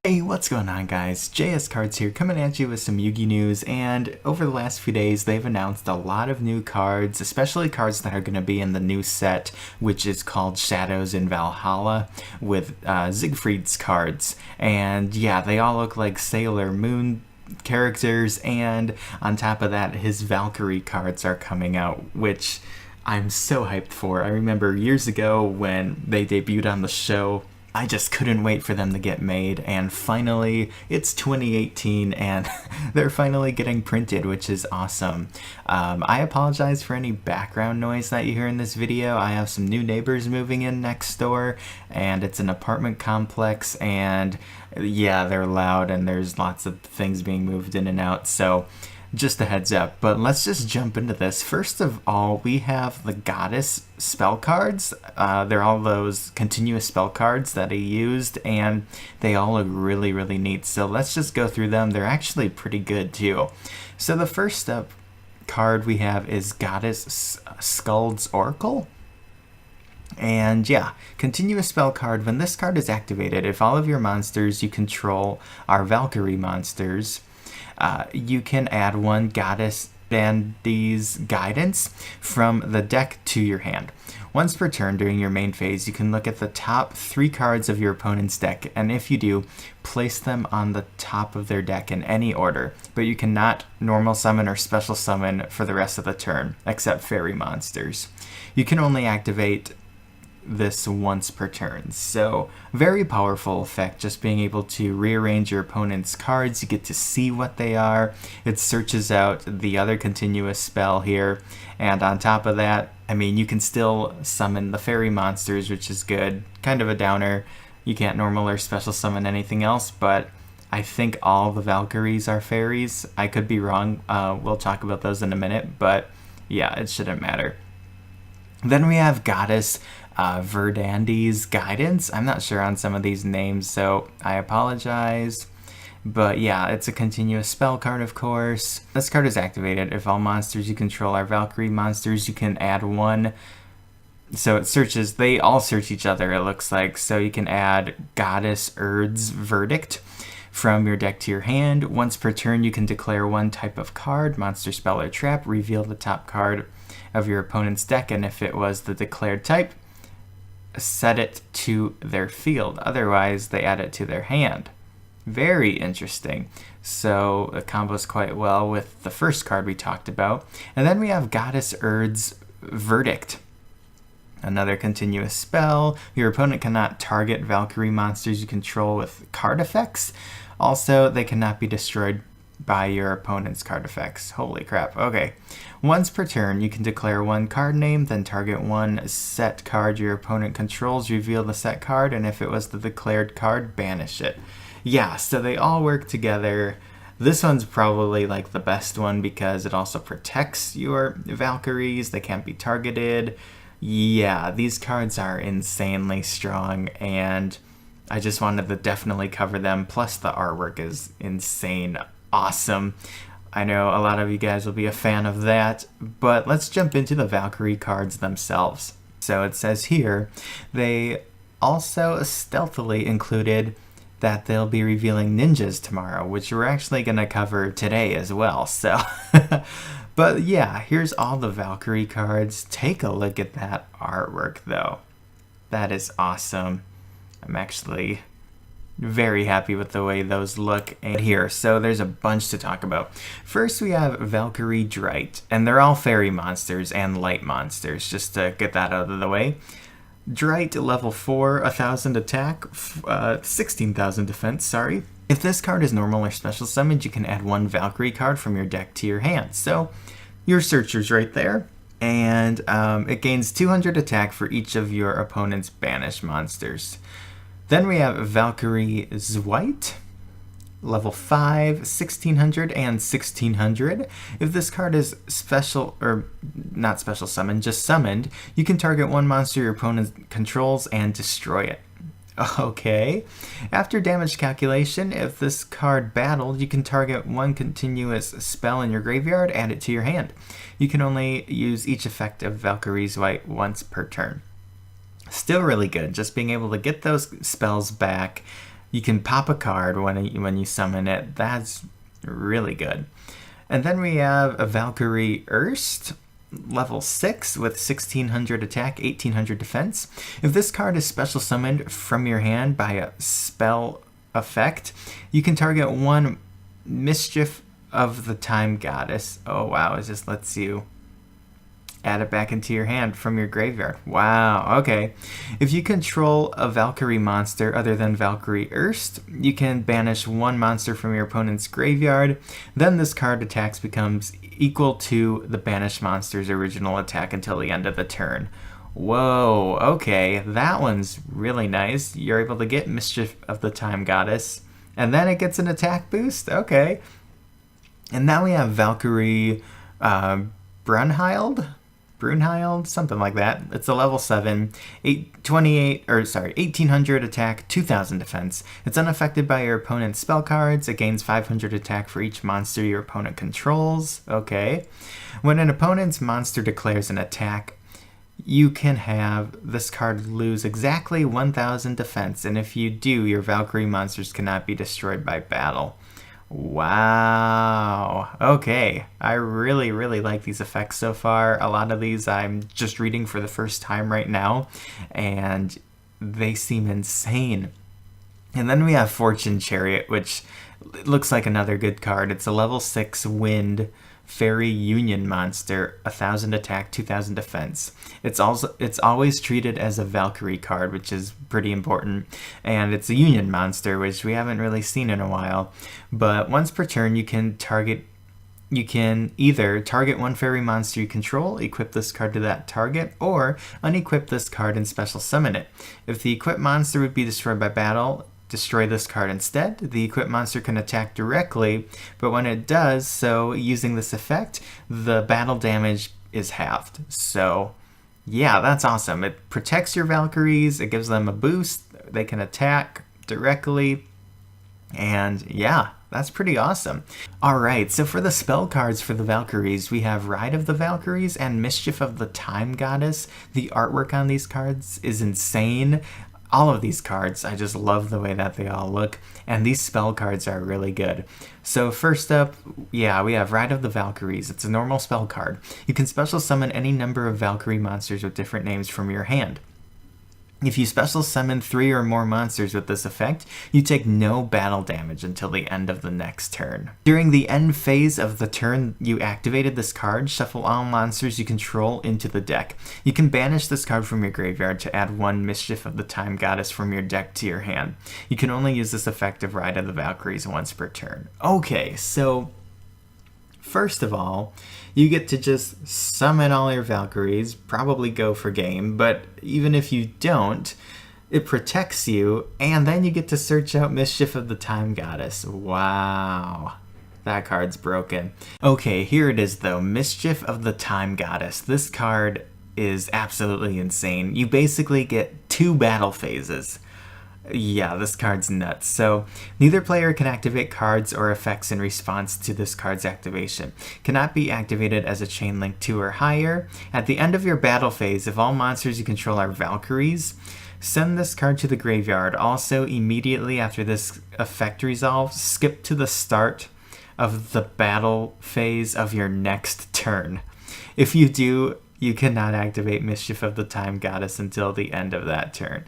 Hey, what's going on guys? JS Cards here, coming at you with some Yugi news, and over the last few days they've announced a lot of new cards, especially cards that are going to be in the new set, which is called Shadows in Valhalla, with Siegfried's cards. And yeah, they all look like Sailor Moon characters, and on top of that his Valkyrie cards are coming out, which I'm so hyped for. I remember years ago when they debuted on the show, I just couldn't wait for them to get made, and finally, it's 2018 and they're finally getting printed, which is awesome. I apologize for any background noise that you hear in this video. I have some new neighbors moving in next door, and it's an apartment complex, and yeah, they're loud and there's lots of things being moved in and out, so just a heads up. But let's just jump into this. First of all, we have the Goddess spell cards. They're all those continuous spell cards that he used, and they all look really neat. So let's just go through them. They're actually pretty good too. So the first up card we have is Goddess Skuld's Oracle. And yeah, continuous spell card. When this card is activated, if all of your monsters you control are Valkyrie monsters, you can add one Goddess Dandy's Guidance from the deck to your hand. Once per turn during your main phase, you can look at the top 3 cards of your opponent's deck, and if you do, place them on the top of their deck in any order, but you cannot normal summon or special summon for the rest of the turn, except fairy monsters. You can only activate this once per turn, so very powerful effect, just being able to rearrange your opponent's cards. You get to see what they are. It searches out the other continuous spell here, and on top of that, I mean, you can still summon the fairy monsters, which is good. Kind of a downer, you can't normal or special summon anything else, but I think all the Valkyries are fairies. I could be wrong. We'll talk about those in a minute, but yeah, it shouldn't matter. Then we have Goddess Verdandie's Guidance. I'm not sure on some of these names, so I apologize. But yeah, it's a continuous spell card, of course. This card is activated. If all monsters you control are Valkyrie monsters, you can add one. So it searches, they all search each other, it looks like. So you can add Goddess Erd's Verdict from your deck to your hand. Once per turn, you can declare one type of card, monster, spell, or trap, reveal the top card of your opponent's deck, and if it was the declared type, set it to their field. Otherwise, they add it to their hand. Very interesting. So it combos quite well with the first card we talked about. And then we have Goddess Erd's Verdict. Another continuous spell. Your opponent cannot target Valkyrie monsters you control with card effects. Also, they cannot be destroyed by your opponent's card effects. Holy crap. Okay. Once per turn, you can declare one card name, then target one set card your opponent controls, reveal the set card, and if it was the declared card, banish it. Yeah, so they all work together. This one's probably like the best one because it also protects your Valkyries. They can't be targeted. Yeah, these cards are insanely strong, and I just wanted to definitely cover them. Plus, the artwork is insane. Awesome. I know a lot of you guys will be a fan of that, but let's jump into the Valkyrie cards themselves. So it says here, they also stealthily included that they'll be revealing ninjas tomorrow, which we're actually going to cover today as well. So, but yeah, here's all the Valkyrie cards. Take a look at that artwork though. That is awesome. I'm actually very happy with the way those look here. So there's a bunch to talk about. First, we have Valkyrie Drite, and they're all fairy monsters and light monsters, just to get that out of the way. Drite, level 4, 1000 attack, 16,000 defense, sorry. If this card is normal or special summoned, you can add one Valkyrie card from your deck to your hand. So your searcher's right there. And it gains 200 attack for each of your opponent's banished monsters. Then we have Valkyrie Zweit, level 5, 1600 and 1600. If this card is special, or not special summoned, just summoned, you can target one monster your opponent controls and destroy it. Okay. After damage calculation, if this card battled, you can target one continuous spell in your graveyard, add it to your hand. You can only use each effect of Valkyrie Zweit once per turn. Still really good, just being able to get those spells back You can pop a card when you summon it. That's really good. And then we have a Valkyrie Erst, level 6 with 1600 attack, 1800 defense. If this card is special summoned from your hand by a spell effect, you can target one Mischief of the Time Goddess. Oh wow, it just lets you add it back into your hand from your graveyard. Wow, okay. If you control a Valkyrie monster other than Valkyrie Erst, you can banish one monster from your opponent's graveyard. Then this card attacks becomes equal to the banished monster's original attack until the end of the turn. Whoa, okay. That one's really nice. You're able to get Mischief of the Time Goddess, and then it gets an attack boost? Okay. And now we have Valkyrie Brunhild, something like that. It's a level 7, 1800 attack, 2000 defense. It's unaffected by your opponent's spell cards. It gains 500 attack for each monster your opponent controls. Okay. When an opponent's monster declares an attack, you can have this card lose exactly 1000 defense, and if you do, your Valkyrie monsters cannot be destroyed by battle. Wow. Okay. I really, really like these effects so far. A lot of these I'm just reading for the first time right now, and they seem insane. And then we have Fortune Chariot, which looks like another good card. It's a level 6 wind fairy union monster, 1000 attack, 2000 defense. It's always treated as a Valkyrie card, which is pretty important, and it's a union monster, which we haven't really seen in a while. But once per turn, you can either target one fairy monster you control, equip this card to that target, or unequip this card and special summon it. If the equipped monster would be destroyed by battle, destroy this card instead. The equipped monster can attack directly, but when it does so using this effect, the battle damage is halved. So yeah, that's awesome. It protects your Valkyries, it gives them a boost, they can attack directly, and yeah, that's pretty awesome. Alright, so for the spell cards for the Valkyries, we have Ride of the Valkyries and Mischief of the Time Goddess. The artwork on these cards is insane. All of these cards, I just love the way that they all look, and these spell cards are really good. So first up, yeah, we have Ride of the Valkyries. It's a normal spell card. You can special summon any number of Valkyrie monsters with different names from your hand. If you special summon 3 or more monsters with this effect, you take no battle damage until the end of the next turn. During the end phase of the turn you activated this card, shuffle all monsters you control into the deck. You can banish this card from your graveyard to add one Mischief of the Time Goddess from your deck to your hand. You can only use this effect of Ride of the Valkyries once per turn. Okay, so first of all, you get to just summon all your Valkyries, probably go for game, but even if you don't, it protects you, and then you get to search out Mischief of the Time Goddess. Wow. That card's broken. Okay, here it is though, Mischief of the Time Goddess. This card is absolutely insane. You basically get 2 battle phases. Yeah, this card's nuts. So, neither player can activate cards or effects in response to this card's activation. Cannot be activated as a chain link 2 or higher. At the end of your battle phase, if all monsters you control are Valkyries, send this card to the graveyard. Also, immediately after this effect resolves, skip to the start of the battle phase of your next turn. If you do, you cannot activate Mischief of the Time Goddess until the end of that turn.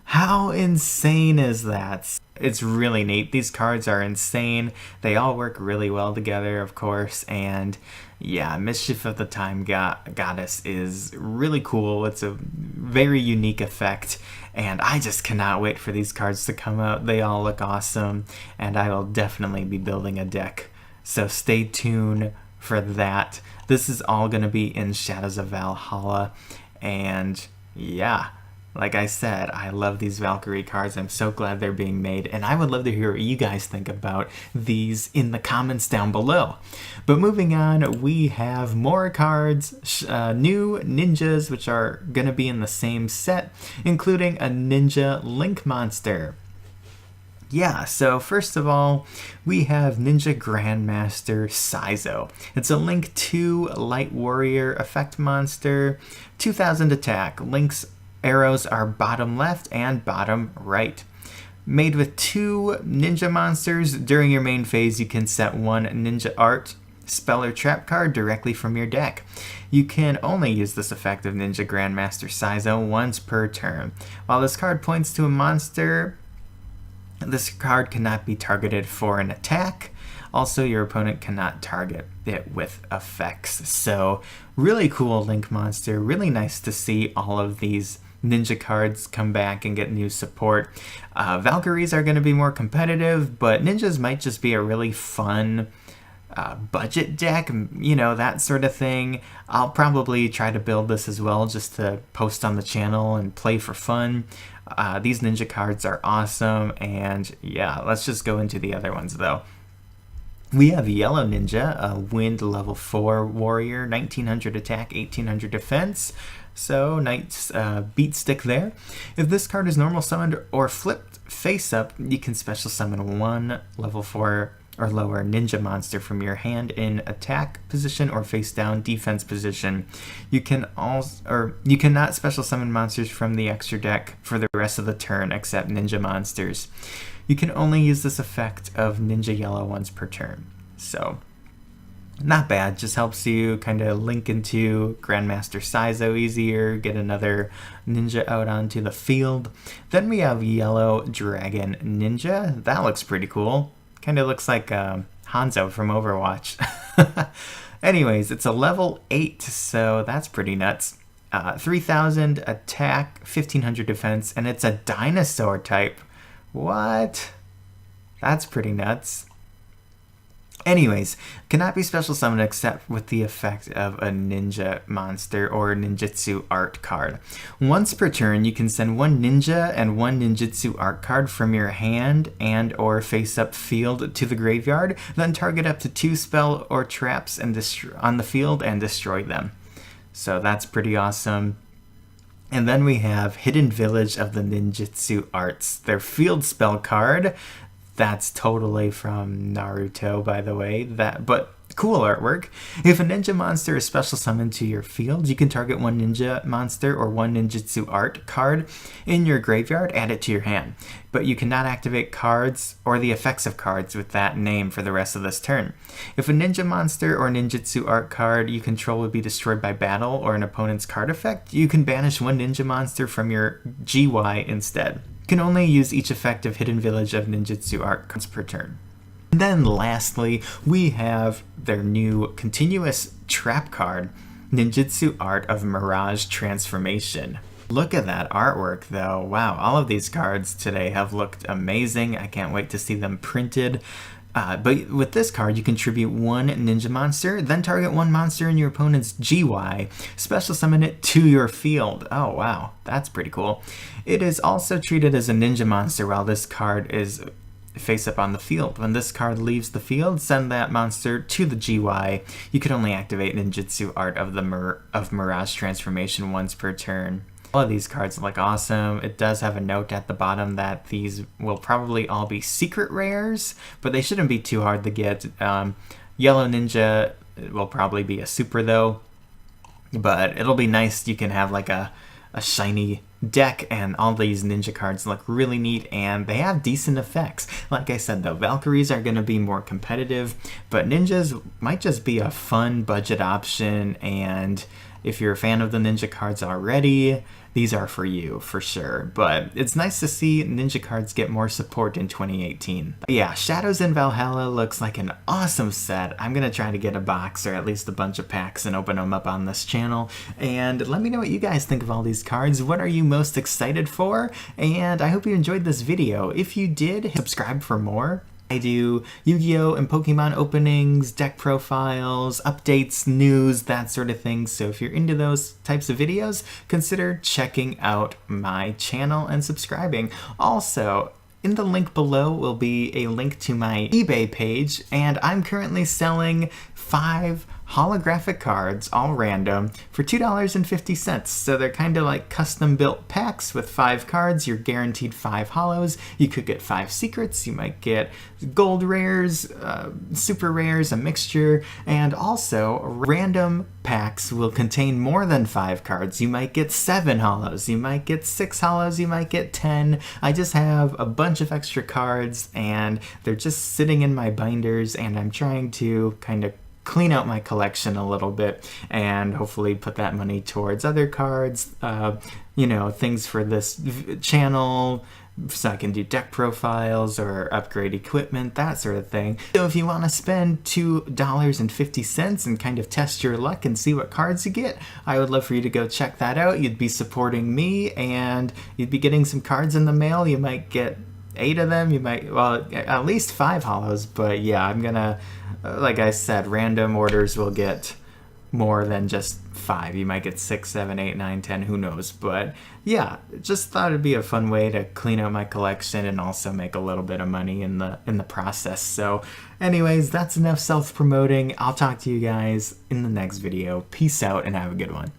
How insane is that? It's really neat. These cards are insane. They all work really well together, of course, and yeah, Mischief of the Time Goddess is really cool. It's a very unique effect, and I just cannot wait for these cards to come out. They all look awesome, and I will definitely be building a deck. So stay tuned for that. This is all going to be in Shadows of Valhalla, and yeah, like I said, I love these Valkyrie cards. I'm so glad they're being made, and I would love to hear what you guys think about these in the comments down below. But moving on, we have more cards, new ninjas, which are going to be in the same set, including a Ninja Link monster. Yeah, so first of all, we have Ninja Grandmaster Saizo. It's a Link 2 Light Warrior effect monster, 2000 attack. Link's arrows are bottom left and bottom right. Made with 2 ninja monsters, during your main phase you can set 1 ninja art spell or trap card directly from your deck. You can only use this effect of Ninja Grandmaster Saizo once per turn. While this card points to a monster, this card cannot be targeted for an attack. Also, your opponent cannot target it with effects. So, really cool Link monster. Really nice to see all of these ninja cards come back and get new support. Valkyries are going to be more competitive, but ninjas might just be a really fun budget deck, you know, that sort of thing. I'll probably try to build this as well just to post on the channel and play for fun. These ninja cards are awesome, and yeah, let's just go into the other ones though. We have Yellow Ninja, a Wind level 4 warrior, 1900 attack, 1800 defense. So nice beat stick there. If this card is normal summoned or flipped face up, you can special summon 1 level 4 or lower ninja monster from your hand in attack position or face down defense position. You can you cannot special summon monsters from the extra deck for the rest of the turn except ninja monsters. You can only use this effect of ninja yellow once per turn. So not bad, just helps you kind of link into Grandmaster Saizo easier, get another ninja out onto the field. Then we have Yellow Dragon Ninja. That looks pretty cool. Kind of looks like Hanzo from Overwatch. Anyways, it's a level 8, so that's pretty nuts. 3000 attack, 1500 defense, and it's a dinosaur type. What? That's pretty nuts. Anyways, cannot be special summoned except with the effect of a ninja monster or ninjutsu art card. Once per turn, you can send 1 ninja and 1 ninjutsu art card from your hand and or face-up field to the graveyard, then target up to 2 spell or traps and on the field and destroy them. So that's pretty awesome. And then we have Hidden Village of the Ninjutsu Arts, their field spell card. That's totally from Naruto, by the way, but cool artwork. If a ninja monster is special summoned to your field, you can target 1 ninja monster or 1 ninjutsu art card in your graveyard, add it to your hand. But you cannot activate cards or the effects of cards with that name for the rest of this turn. If a ninja monster or ninjutsu art card you control would be destroyed by battle or an opponent's card effect, you can banish 1 ninja monster from your GY instead. You can only use each effect of Hidden Village of Ninjutsu art cards per turn. And then lastly, we have their new continuous trap card, Ninjutsu Art of Mirage Transformation. Look at that artwork though. Wow, all of these cards today have looked amazing. I can't wait to see them printed. But with this card, you contribute 1 ninja monster, then target 1 monster in your opponent's GY, special summon it to your field. Oh wow, that's pretty cool. It is also treated as a ninja monster while this card is face up on the field. When this card leaves the field, send that monster to the GY. You can only activate Ninjutsu Art of Mirage Transformation once per turn. All of these cards look awesome. It does have a note at the bottom that these will probably all be secret rares, but they shouldn't be too hard to get. Yellow Ninja will probably be a super though, but it'll be nice. You can have like a shiny deck, and all these ninja cards look really neat, and they have decent effects. Like I said though, Valkyries are going to be more competitive, but ninjas might just be a fun budget option, and if you're a fan of the ninja cards already, these are for you for sure. But it's nice to see ninja cards get more support in 2018. But yeah, Shadows in Valhalla looks like an awesome set. I'm gonna try to get a box or at least a bunch of packs and open them up on this channel. And let me know what you guys think of all these cards. What are you most excited for? And I hope you enjoyed this video. If you did, subscribe for more. I do Yu-Gi-Oh! And Pokemon openings, deck profiles, updates, news, that sort of thing. So if you're into those types of videos, consider checking out my channel and subscribing. Also, in the link below will be a link to my eBay page, and I'm currently selling 5 holographic cards, all random, for $2.50. So they're kind of like custom built packs with 5 cards. You're guaranteed 5 holos. You could get 5 secrets. You might get gold rares, super rares, a mixture, and also random packs will contain more than 5 cards. You might get 7 holos. You might get 6 holos. You might get 10. I just have a bunch of extra cards and they're just sitting in my binders, and I'm trying to kind of clean out my collection a little bit and hopefully put that money towards other cards, things for this channel, so I can do deck profiles or upgrade equipment, that sort of thing. So if you want to spend $2.50 and kind of test your luck and see what cards you get, I would love for you to go check that out. You'd be supporting me and you'd be getting some cards in the mail. You might get 8 of them. You might, well, at least 5 holos, but yeah, I'm gonna, like I said, random orders will get more than just 5. You might get 6, 7, 8, 9, 10, who knows. But yeah, just thought it'd be a fun way to clean out my collection and also make a little bit of money in the process. So anyways, that's enough self-promoting. I'll talk to you guys in the next video. Peace out and have a good one.